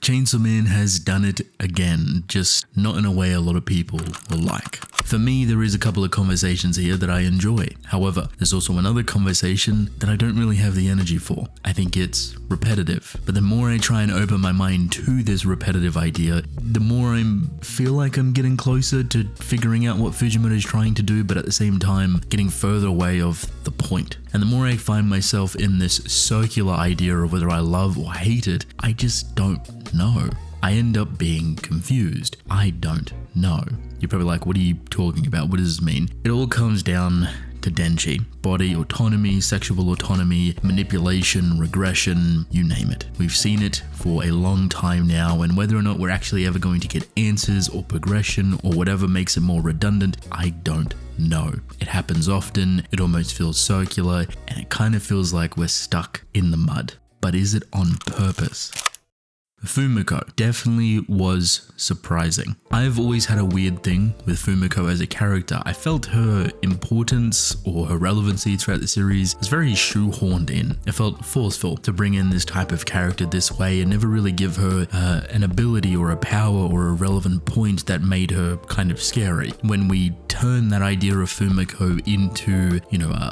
Chainsaw Man has done it again, just not in a way a lot of people will like. For me, there is a couple of conversations here that I enjoy. However, there's also another conversation that I don't really have the energy for. I think it's repetitive. But the more I try and open my mind to this repetitive idea, the more I feel like I'm getting closer to figuring out what Fujimoto is trying to do, but at the same time, getting further away of the point. And the more I find myself in this circular idea of whether I love or hate it, I just don't know. I end up being confused. I don't know. You're probably like, what are you talking about? What does this mean? It all comes down to Denji. Body autonomy, sexual autonomy, manipulation, regression, you name it. We've seen it for a long time now, and whether or not we're actually ever going to get answers or progression or whatever makes it more redundant, I don't know. It happens often, it almost feels circular, and it kind of feels like we're stuck in the mud. But is it on purpose? Fumiko definitely was surprising. I've always had a weird thing with Fumiko as a character. I felt her importance or her relevancy throughout the series was very shoehorned in. It felt forceful to bring in this type of character this way and never really give her an ability or a power or a relevant point that made her kind of scary. When we turn that idea of Fumiko into,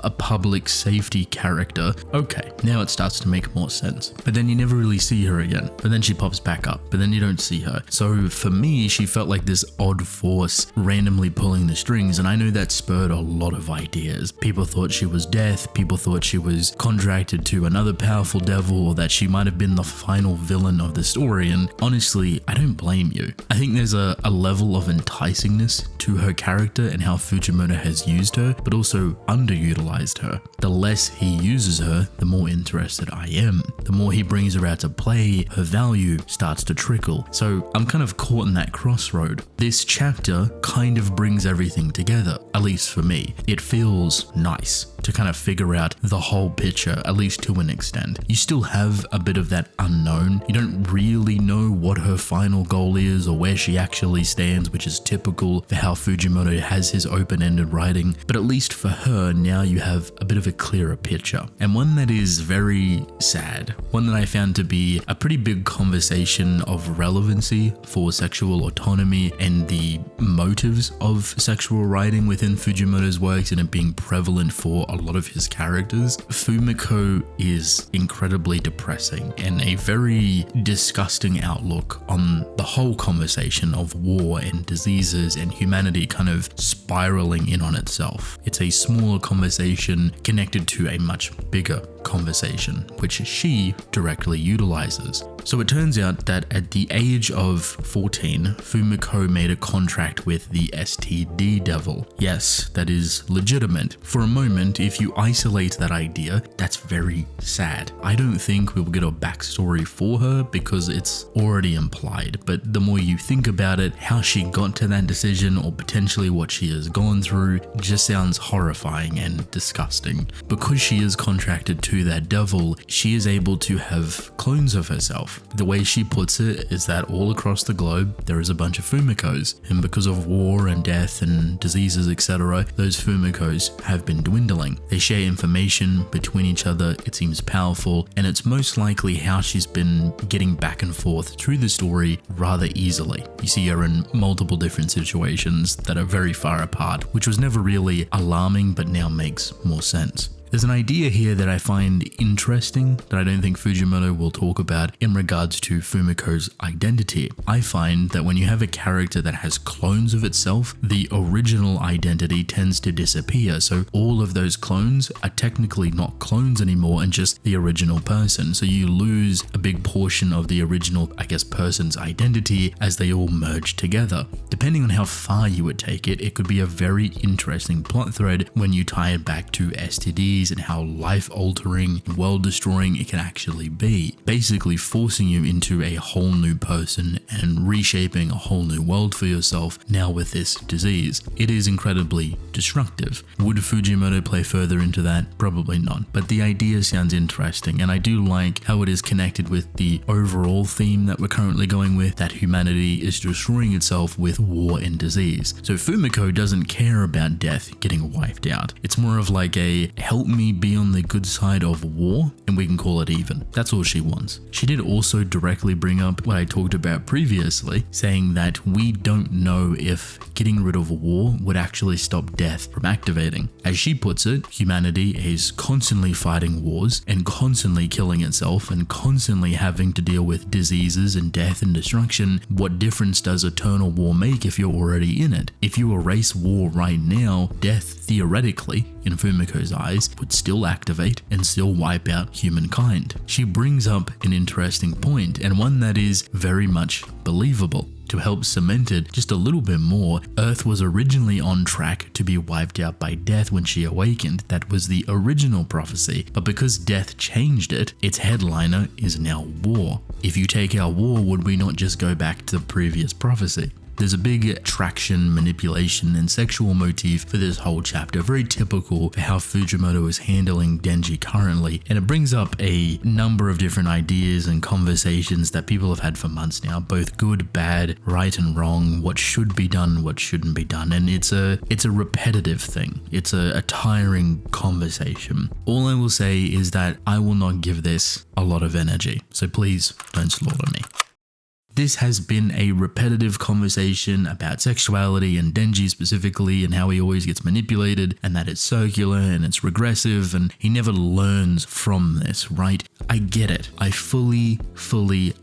a public safety character, okay, now it starts to make more sense. But then you never really see her again. But then she pops back up, but then you don't see her. So for me, she felt like this odd force randomly pulling the strings, and I know that spurred a lot of ideas. People thought she was death, people thought she was contracted to another powerful devil, or that she might have been the final villain of the story, and honestly, I don't blame you. I think there's a level of enticingness to her character and how Fujimoto has used her, but also underutilized her. The less he uses her, the more interested I am. The more he brings her out to play, her value starts to trickle. So I'm kind of caught in that crossroad. This chapter kind of brings everything together, at least for me. It feels nice to kind of figure out the whole picture, at least to an extent. You still have a bit of that unknown. You don't really know what her final goal is or where she actually stands, which is typical for how Fujimoto has his open-ended writing. But at least for her, now you have a bit of a clearer picture. And one that is very sad. One that I found to be a pretty big conversation of relevancy for sexual autonomy and the motives of sexual writing within Fujimoto's works and it being prevalent for a lot of his characters. Fumiko is incredibly depressing and a very disgusting outlook on the whole conversation of war and diseases and humanity kind of spiraling in on itself. It's a smaller conversation connected to a much bigger conversation, which she directly utilizes. So it turns out that at the age of 14, Fumiko made a contract with the STD devil. Yes, that is legitimate. For a moment, if you isolate that idea, that's very sad. I don't think we'll get a backstory for her because it's already implied, but the more you think about it, how she got to that decision or potentially what she has gone through just sounds horrifying and disgusting. Because she is contracted to that devil, she is able to have clones of herself. The way she puts it is that all across the globe there is a bunch of Fumikos, and because of war and death and diseases, etc., those Fumikos have been dwindling. They share information between each other, it seems powerful, and it's most likely how she's been getting back and forth through the story rather easily. You see her in multiple different situations that are very far apart, which was never really alarming but now makes more sense. There's an idea here that I find interesting that I don't think Fujimoto will talk about in regards to Fumiko's identity. I find that when you have a character that has clones of itself, the original identity tends to disappear. So all of those clones are technically not clones anymore and just the original person. So you lose a big portion of the original, person's identity as they all merge together. Depending on how far you would take it, it could be a very interesting plot thread when you tie it back to STDs and how life-altering, world-destroying it can actually be. Basically forcing you into a whole new person and reshaping a whole new world for yourself now with this disease. It is incredibly destructive. Would Fujimoto play further into that? Probably not. But the idea sounds interesting, and I do like how it is connected with the overall theme that we're currently going with, that humanity is destroying itself with war and disease. So Fumiko doesn't care about death getting wiped out. It's more of like a help me be on the good side of war and we can call it even. That's all she wants. She did also directly bring up what I talked about previously, saying that we don't know if getting rid of war would actually stop death from activating. As she puts it, humanity is constantly fighting wars and constantly killing itself and constantly having to deal with diseases and death and destruction. What difference does eternal war make if you're already in it? If you erase war right now, death theoretically, in Fumiko's eyes, would still activate and still wipe out humankind. She brings up an interesting point, and one that is very much believable. To help cement it just a little bit more, Earth was originally on track to be wiped out by death when she awakened. That was the original prophecy, but because death changed it, its headliner is now war. If you take out war, would we not just go back to the previous prophecy? There's a big attraction, manipulation, and sexual motif for this whole chapter, very typical for how Fujimoto is handling Denji currently, and it brings up a number of different ideas and conversations that people have had for months now, both good, bad, right and wrong, what should be done, what shouldn't be done, and it's a repetitive thing. It's a tiring conversation. All I will say is that I will not give this a lot of energy, so please don't slaughter me. This has been a repetitive conversation about sexuality and Denji specifically, and how he always gets manipulated and that it's circular and it's regressive and he never learns from this, right? I get it. I fully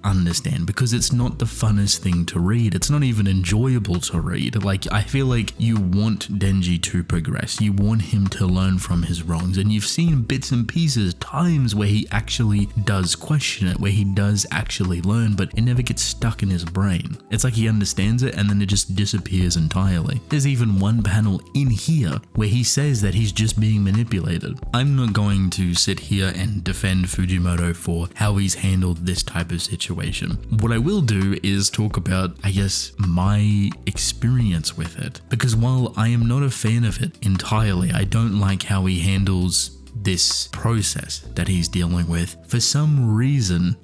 understand, because it's not the funnest thing to read. It's not even enjoyable to read. Like, I feel like you want Denji to progress. You want him to learn from his wrongs, and you've seen bits and pieces, times where he actually does question it, where he does actually learn, but it never gets stuck in his brain. It's like he understands it and then it just disappears entirely. There's even one panel in here where he says that he's just being manipulated. I'm not going to sit here and defend Fujimoto for how he's handled this type of situation. What I will do is talk about, I guess, my experience with it. Because while I am not a fan of it entirely, I don't like how he handles this process that he's dealing with. For some reason,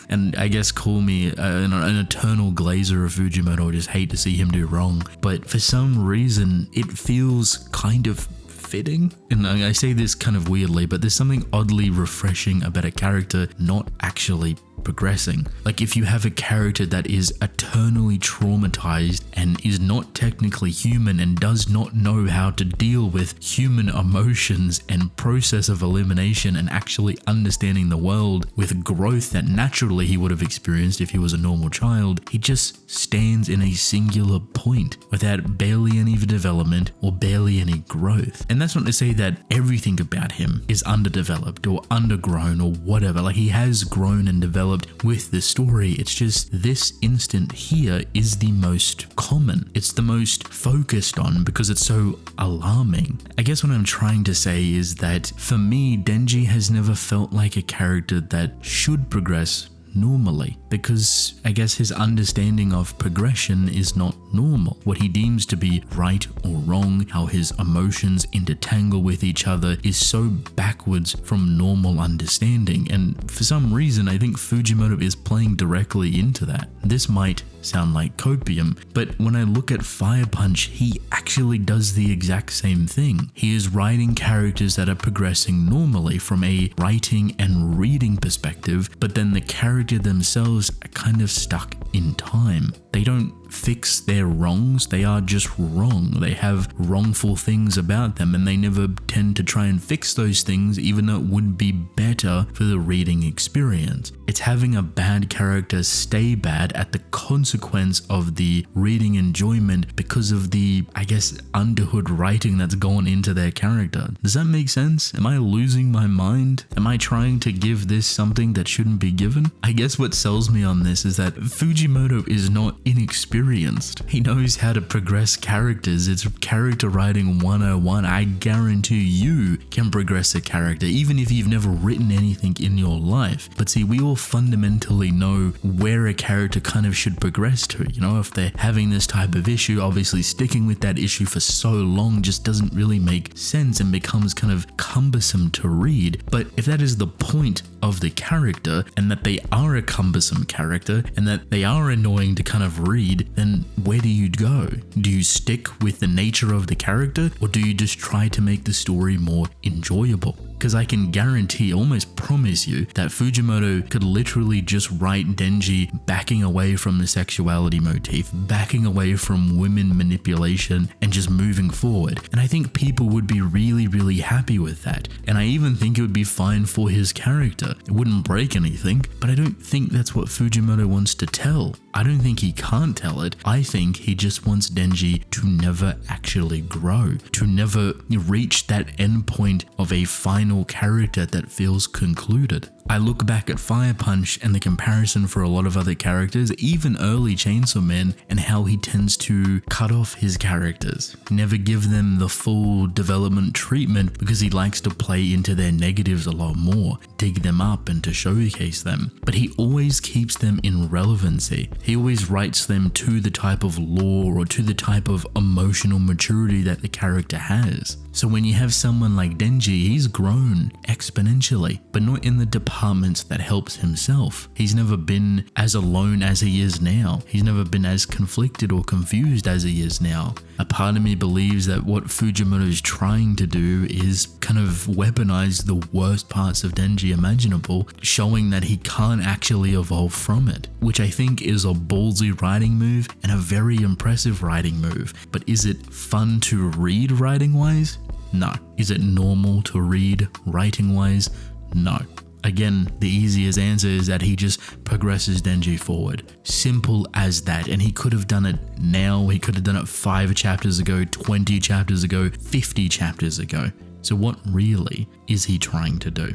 and I guess call me an eternal glazer of Fujimoto, I just hate to see him do wrong, but for some reason it feels kind of fitting. And I say this kind of weirdly, but there's something oddly refreshing about a character not actually progressing. Like, if you have a character that is eternally traumatized and is not technically human and does not know how to deal with human emotions and process of elimination and actually understanding the world with growth that naturally he would have experienced if he was a normal child, he just stands in a singular point without barely any development or barely any growth. And that's not to say that everything about him is underdeveloped or undergrown or whatever. Like, he has grown and developed with the story. It's just this instant here is the most common. It's the most focused on because it's so alarming. I guess what I'm trying to say is that for me, Denji has never felt like a character that should progress normally, because I guess his understanding of progression is not normal. What he deems to be right or wrong, how his emotions intertangle with each other, is so backwards from normal understanding, and for some reason I think Fujimoto is playing directly into that. This might sound like copium, but when I look at Fire Punch, he actually does the exact same thing. He is writing characters that are progressing normally from a writing and reading perspective, but then the character themselves are kind of stuck in time. They don't fix their wrongs, they are just wrong. They have wrongful things about them and they never tend to try and fix those things, even though it would be better for the reading experience. It's having a bad character stay bad at the consequence of the reading enjoyment because of the, I guess, underhood writing that's gone into their character. Does that make sense? Am I losing my mind? Am I trying to give this something that shouldn't be given? I guess what sells me on this is that Fujimoto is not inexperienced. He knows how to progress characters. It's character writing 101. I guarantee you can progress a character, even if you've never written anything in your life. But see, we all fundamentally know where a character kind of should progress to. You know, if they're having this type of issue, obviously sticking with that issue for so long just doesn't really make sense and becomes kind of cumbersome to read. But if that is the point of the character, and that they are a cumbersome character, and that they are annoying to kind of read, then where do you go? Do you stick with the nature of the character, or do you just try to make the story more enjoyable? because I can guarantee, almost promise you, that Fujimoto could literally just write Denji backing away from the sexuality motif, backing away from women manipulation, and just moving forward. And I think people would be really, really happy with that. And I even think it would be fine for his character. It wouldn't break anything, but I don't think that's what Fujimoto wants to tell. I don't think he can't tell it. I think he just wants Denji to never actually grow, to never reach that endpoint of a final character that feels concluded. I look back at Fire Punch and the comparison for a lot of other characters, even early Chainsaw Man, and how he tends to cut off his characters, never give them the full development treatment because he likes to play into their negatives a lot more, dig them up and to showcase them. But he always keeps them in relevancy. He always writes them to the type of lore or to the type of emotional maturity that the character has. So when you have someone like Denji, he's grown exponentially, but not in the departments that helps himself. He's never been as alone as he is now. He's never been as conflicted or confused as he is now. A part of me believes that what Fujimoto is trying to do is kind of weaponize the worst parts of Denji imaginable, showing that he can't actually evolve from it, which I think is a ballsy writing move and a very impressive writing move. But is it fun to read writing-wise? No. Is it normal to read writing-wise? No. Again, the easiest answer is that he just progresses Denji forward. Simple as that. And he could have done it now. He could have done it 5 chapters ago, 20 chapters ago, 50 chapters ago. So what really is he trying to do?